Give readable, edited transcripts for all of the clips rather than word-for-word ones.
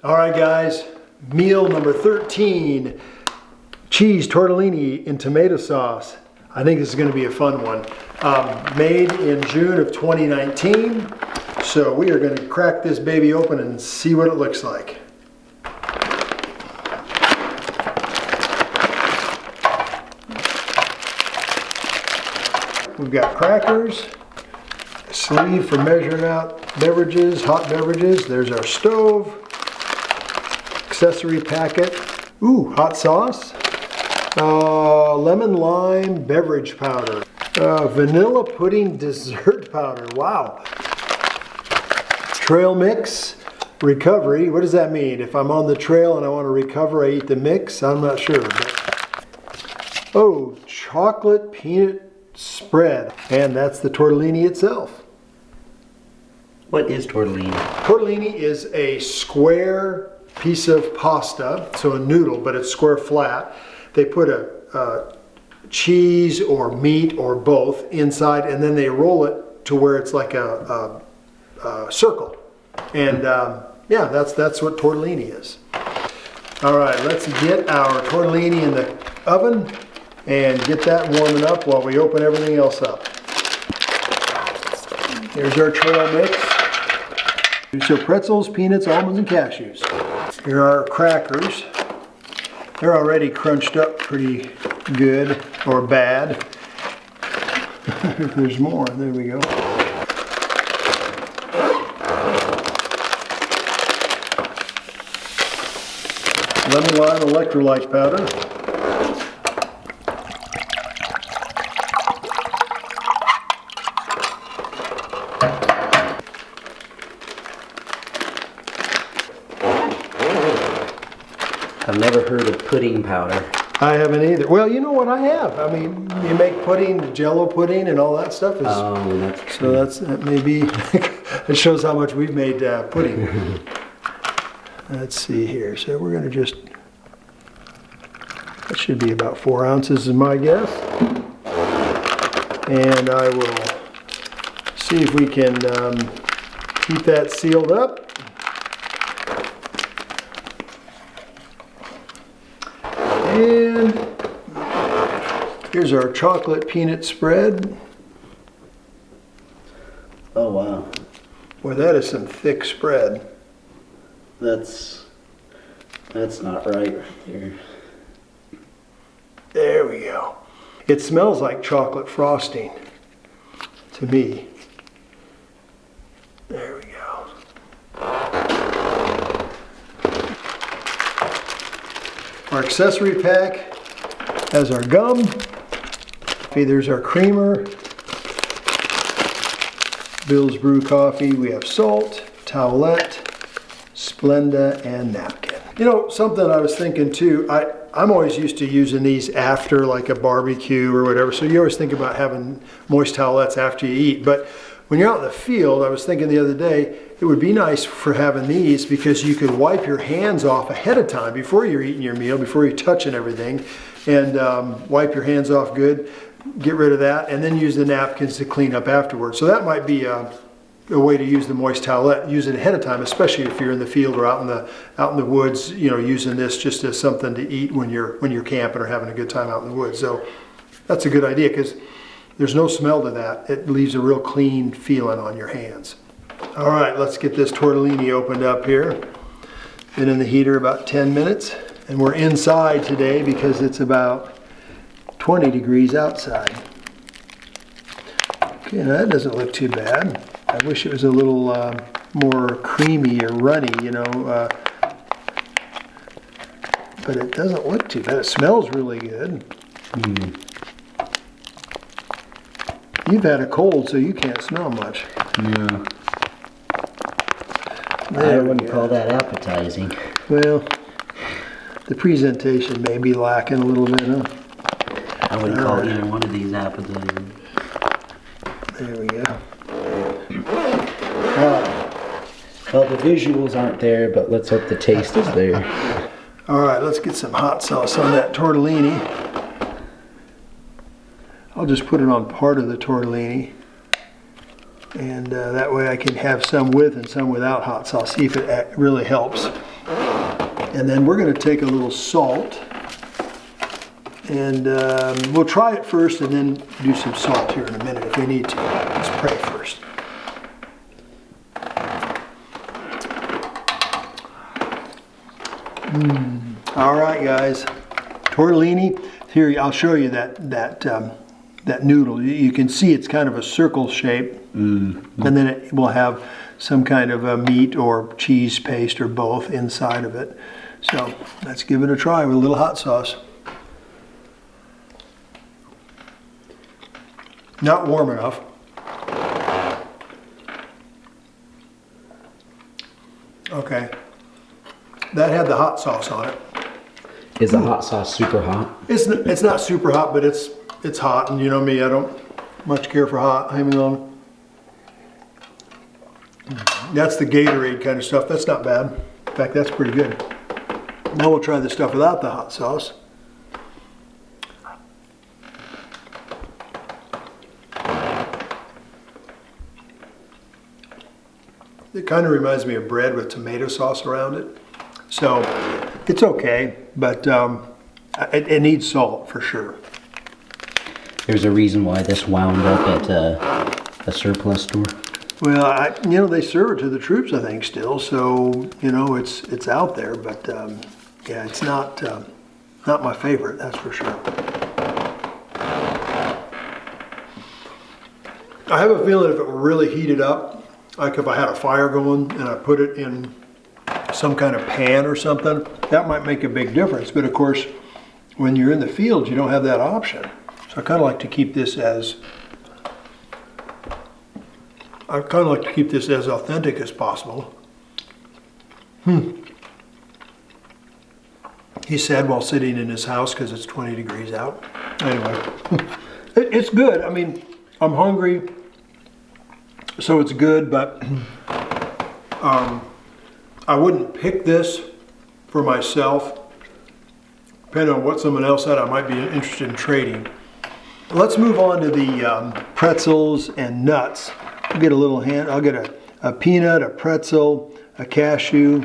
All right, guys, meal number 13, cheese tortellini in tomato sauce. I think this is going to be a fun one. Made in June of 2019. So we are going to crack this baby open and see what it looks like. We've got crackers, a sleeve for measuring out beverages, hot beverages. There's our stove, accessory packet. Ooh, hot sauce, lemon lime beverage powder, vanilla pudding dessert powder. Wow. Trail mix, recovery. What does that mean? If I'm on the trail and I want to recover, I eat the mix? I'm not sure. But... oh, chocolate peanut spread. And that's the tortellini itself. What is tortellini? Tortellini is a square piece of pasta, so a noodle, but it's square flat. They put a cheese or meat or both inside, and then they roll it to where it's like a circle. And yeah, that's what tortellini is. All right, let's get our tortellini in the oven and get that warming up while we open everything else up. Here's our trail mix. Here's our pretzels, peanuts, almonds, and cashews. Here are our crackers. They're already crunched up pretty good or bad. If there's more, there we go. Lemon lime electrolyte powder. I've never heard of pudding powder. I haven't either. Well, you know what I have. I mean, you make pudding, Jello pudding, and all that stuff. That's true. So that may be. It shows how much we've made pudding. Let's see here. So we're going to just. That should be about 4 ounces, is my guess. And I will see if we can keep that sealed up. And here's our chocolate peanut spread. Oh wow. Boy, that is some thick spread. That's not right there. There we go. It smells like chocolate frosting to me. There we go. Our accessory pack has our gum. There's our creamer. Bill's Brew coffee. We have salt, towelette, Splenda, and napkin. You know, something I was thinking too, I'm always used to using these after like a barbecue or whatever, so you always think about having moist towelettes after you eat. But when you're out in the field, I was thinking the other day, it would be nice for having these because you could wipe your hands off ahead of time before you're eating your meal, before you're touching everything, and wipe your hands off good, get rid of that, and then use the napkins to clean up afterwards. So that might be a way to use the moist towelette. Use it ahead of time, especially if you're in the field or out in the woods. You know, using this just as something to eat when you're camping or having a good time out in the woods. So that's a good idea because there's no smell to that. It leaves a real clean feeling on your hands. All right, let's get this tortellini opened up here. Been in the heater about 10 minutes, and we're inside today because it's about 20 degrees outside. Okay, now that doesn't look too bad. I wish it was a little more creamy or runny, you know, but it doesn't look too bad. It smells really good. You've had a cold, so you can't smell much. Yeah. I wouldn't call that appetizing. Well, the presentation may be lacking a little bit, huh? I wouldn't call either one of these appetizing. There we go. Well, the visuals aren't there, but let's hope the taste is there. All right, let's get some hot sauce on that tortellini. I'll just put it on part of the tortellini. And that way I can have some with and some without hot sauce. See if it really helps. And then we're going to take a little salt. And we'll try it first and then do some salt here in a minute if we need to. Let's pray first. All right, guys. Tortellini. Here, I'll show you that noodle. You can see it's kind of a circle shape. And then it will have some kind of a meat or cheese paste or both inside of it. So let's give it a try with a little hot sauce. Not warm enough. Okay. That had the hot sauce on it. Is the hot sauce super hot? It's not super hot, but it's hot, and you know me, I don't much care for hot. Hang on. That's the Gatorade kind of stuff. That's not bad. In fact, that's pretty good. Now we'll try the stuff without the hot sauce. It kind of reminds me of bread with tomato sauce around it. So it's okay, but it needs salt for sure. There's a reason why this wound up at a surplus store. Well, they serve it to the troops, I think, still. So it's out there, but yeah, it's not my favorite. That's for sure. I have a feeling if it were really heated up, like if I had a fire going and I put it in some kind of pan or something, that might make a big difference. But of course, when you're in the field, you don't have that option. So I kind of like to keep this as authentic as possible. He said while sitting in his house because it's 20 degrees out. Anyway, it's good. I mean, I'm hungry, so it's good, but I wouldn't pick this for myself. Depending on what someone else had, I might be interested in trading. Let's move on to the pretzels and nuts. I'll get I'll get a peanut, a pretzel, a cashew,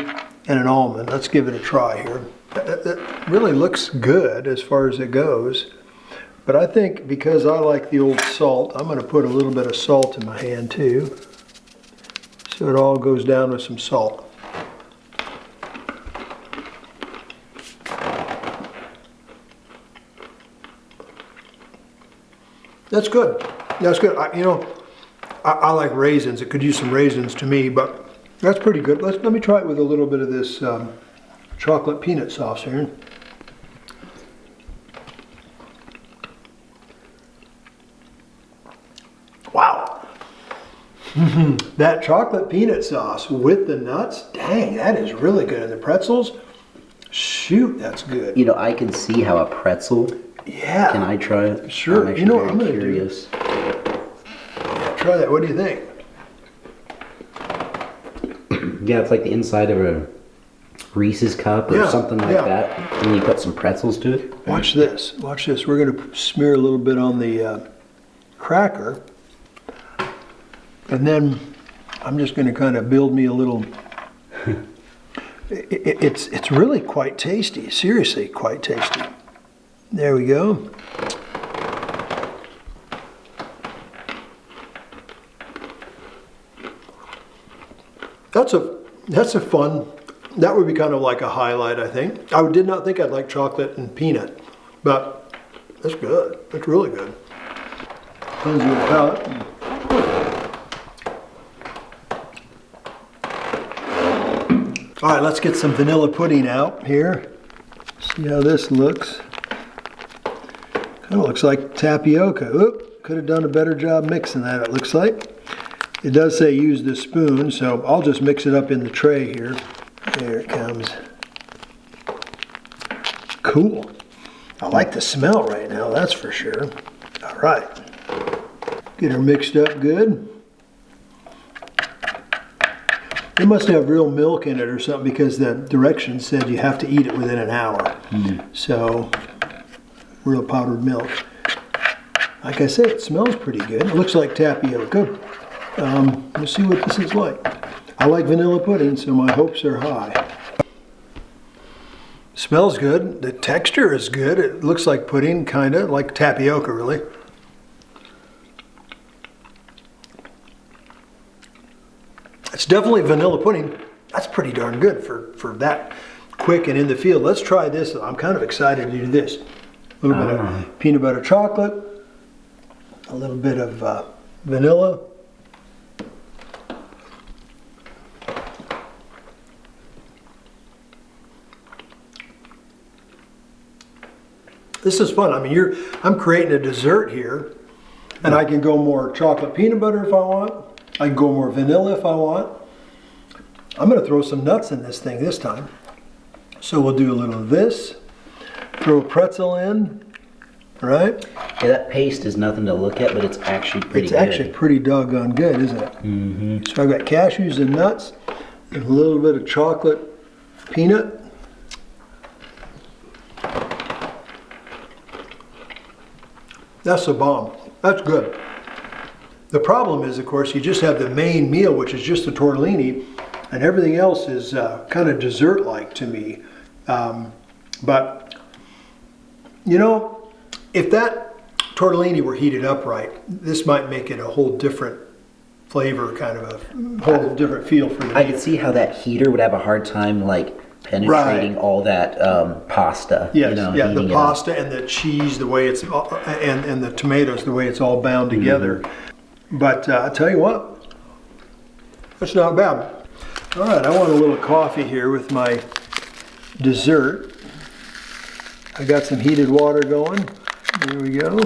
and an almond. Let's give it a try here. That really looks good as far as it goes. But I think because I like the old salt, I'm going to put a little bit of salt in my hand too. So it all goes down with some salt. That's good. That's good. I like raisins. It could use some raisins to me, but that's pretty good. Let me try it with a little bit of this chocolate peanut sauce here. Wow. That chocolate peanut sauce with the nuts, dang, that is really good. And the pretzels, shoot, that's good. I can see how a pretzel. Yeah. Can I try it? Sure. I'm actually I'm very going to curious. Try that. What do you think? Yeah, it's like the inside of a Reese's cup or something like that. And then you put some pretzels to it. Watch this. Watch this. We're going to smear a little bit on the cracker. And then I'm just going to kind of build me a little... It's really quite tasty. Seriously, quite tasty. There we go. That's a fun, that would be kind of like a highlight, I think. I did not think I'd like chocolate and peanut, but that's good. That's really good. Cleanse your palate. All right, let's get some vanilla pudding out here. See how this looks. Kind of looks like tapioca. Oop, could have done a better job mixing that, it looks like. It does say use the spoon, so I'll just mix it up in the tray here. There it comes. Cool. I like the smell right now, that's for sure. All right. Get her mixed up good. It must have real milk in it or something because the directions said you have to eat it within an hour. So, real powdered milk. Like I said, it smells pretty good. It looks like tapioca. Let's see what this is like. I like vanilla pudding, so my hopes are high. Smells good. The texture is good. It looks like pudding, kind of like tapioca, really. It's definitely vanilla pudding. That's pretty darn good for that quick and in the field. Let's try this. I'm kind of excited to do this. A little bit of peanut butter chocolate, a little bit of vanilla. This is fun. I mean, I'm creating a dessert here, and I can go more chocolate peanut butter if I want. I can go more vanilla if I want. I'm going to throw some nuts in this thing this time. So we'll do a little of this. Throw a pretzel in, right? Yeah, that paste is nothing to look at, but it's actually pretty good. It's actually pretty doggone good, isn't it? Mm-hmm. So I've got cashews and nuts, and a little bit of chocolate peanut. That's a bomb. That's good. The problem is, of course, you just have the main meal, which is just the tortellini, and everything else is kind of dessert-like to me. But, you know, if that tortellini were heated up right, this might make it a whole different flavor, kind of a whole different feel for the I could see how that heater would have a hard time, like, penetrating all that pasta. Yes, you know, yeah, the pasta and the cheese, the way it's, and the tomatoes, the way it's all bound together. Mm-hmm. But I tell you what, that's not bad. All right, I want a little coffee here with my dessert. I got some heated water going. There we go.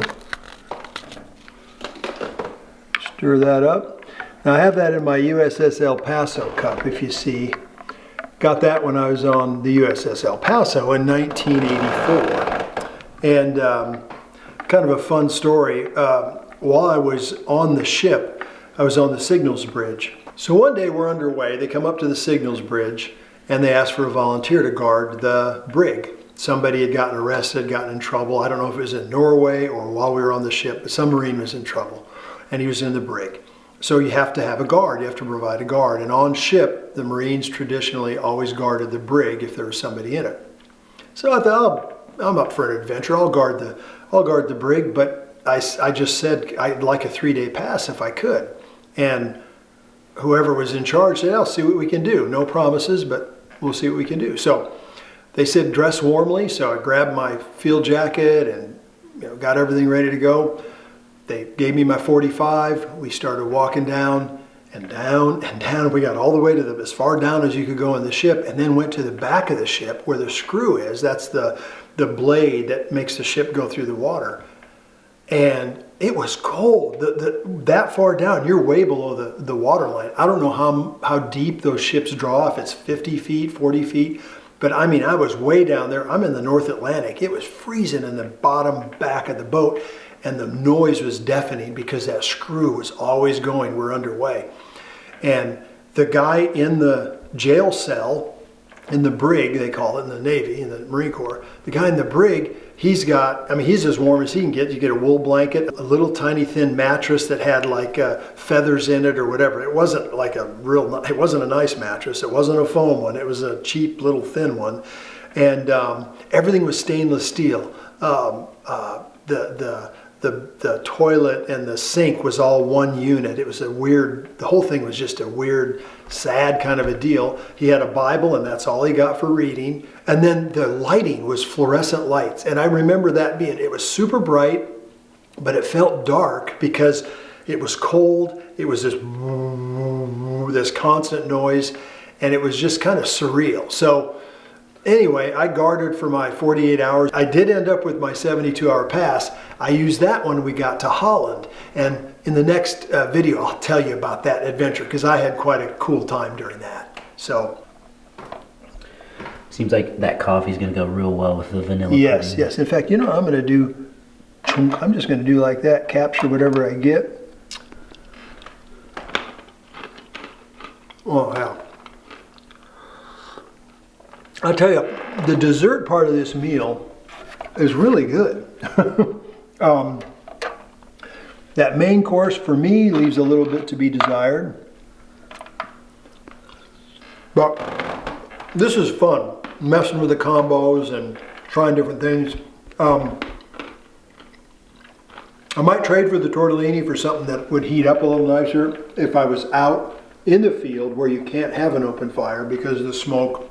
Stir that up. Now I have that in my USS El Paso cup, if you see. Got that when I was on the USS El Paso in 1984. And kind of a fun story. While I was on the ship, I was on the signals bridge. So one day we're underway, they come up to the signals bridge, and they ask for a volunteer to guard the brig. Somebody had gotten arrested, gotten in trouble. I don't know if it was in Norway or while we were on the ship, but some Marine was in trouble, and he was in the brig. So you have to have a guard, you have to provide a guard. And on ship, the Marines traditionally always guarded the brig if there was somebody in it. So I thought, oh, I'm up for an adventure, I'll guard the brig, but I just said I'd like a 3-day pass if I could. And whoever was in charge said, I'll see what we can do. No promises, but we'll see what we can do. So they said dress warmly, so I grabbed my field jacket and got everything ready to go. They gave me my 45. We started walking down and down and down. We got all the way to as far down as you could go in the ship, and then went to the back of the ship where the screw is. That's the blade that makes the ship go through the water. And it was cold. That far down, you're way below the water line. I don't know how deep those ships draw, if it's 50 feet, 40 feet. But I mean, I was way down there. I'm in the North Atlantic. It was freezing in the bottom back of the boat. And the noise was deafening because that screw was always going. We're underway. And the guy in the jail cell, in the brig, they call it in the Navy, in the Marine Corps, the guy in the brig, he's as warm as he can get. You get a wool blanket, a little tiny thin mattress that had like feathers in it or whatever. It wasn't like it wasn't a nice mattress. It wasn't a foam one. It was a cheap little thin one. And everything was stainless steel. The toilet and the sink was all one unit. It was the whole thing was just a weird, sad kind of a deal. He had a Bible and that's all he got for reading. And then the lighting was fluorescent lights. And I remember it was super bright, but it felt dark because it was cold. It was this constant noise, and it was just kind of surreal. So anyway, I guarded for my 48 hours. I did end up with my 72-hour pass. I used that when we got to Holland. And in the next video, I'll tell you about that adventure because I had quite a cool time during that. So, seems like that coffee is going to go real well with the vanilla yes, pudding. Yes. In fact, I'm just going to do like that, capture whatever I get. Oh, wow. I'll tell you, the dessert part of this meal is really good. That main course for me leaves a little bit to be desired. But this is fun. messing with the combos and trying different things. I might trade for the tortellini for something that would heat up a little nicer if I was out in the field where you can't have an open fire because the smoke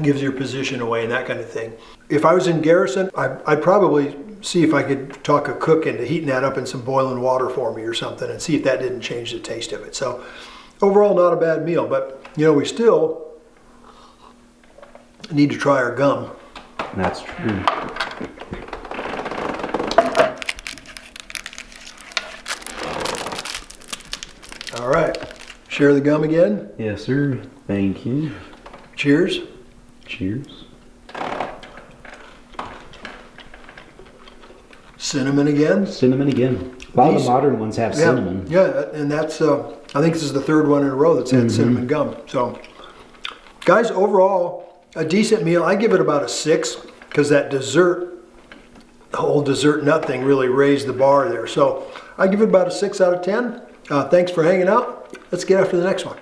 gives your position away and that kind of thing. If I was in Garrison, I'd probably see if I could talk a cook into heating that up in some boiling water for me or something and see if that didn't change the taste of it. So overall, not a bad meal, but you know, we still need to try our gum. That's true. All right, share the gum again. Yes, sir. Thank you. Cheers. Cheers. Cinnamon again. Cinnamon again. A lot of the modern ones have cinnamon. Yeah, and that's, I think this is the third one in a row that's had cinnamon gum. So, guys, overall, a decent meal. I give it about a 6 because that dessert, the whole dessert nut thing really raised the bar there. So, I give it about a 6 out of 10. Thanks for hanging out. Let's get after the next one.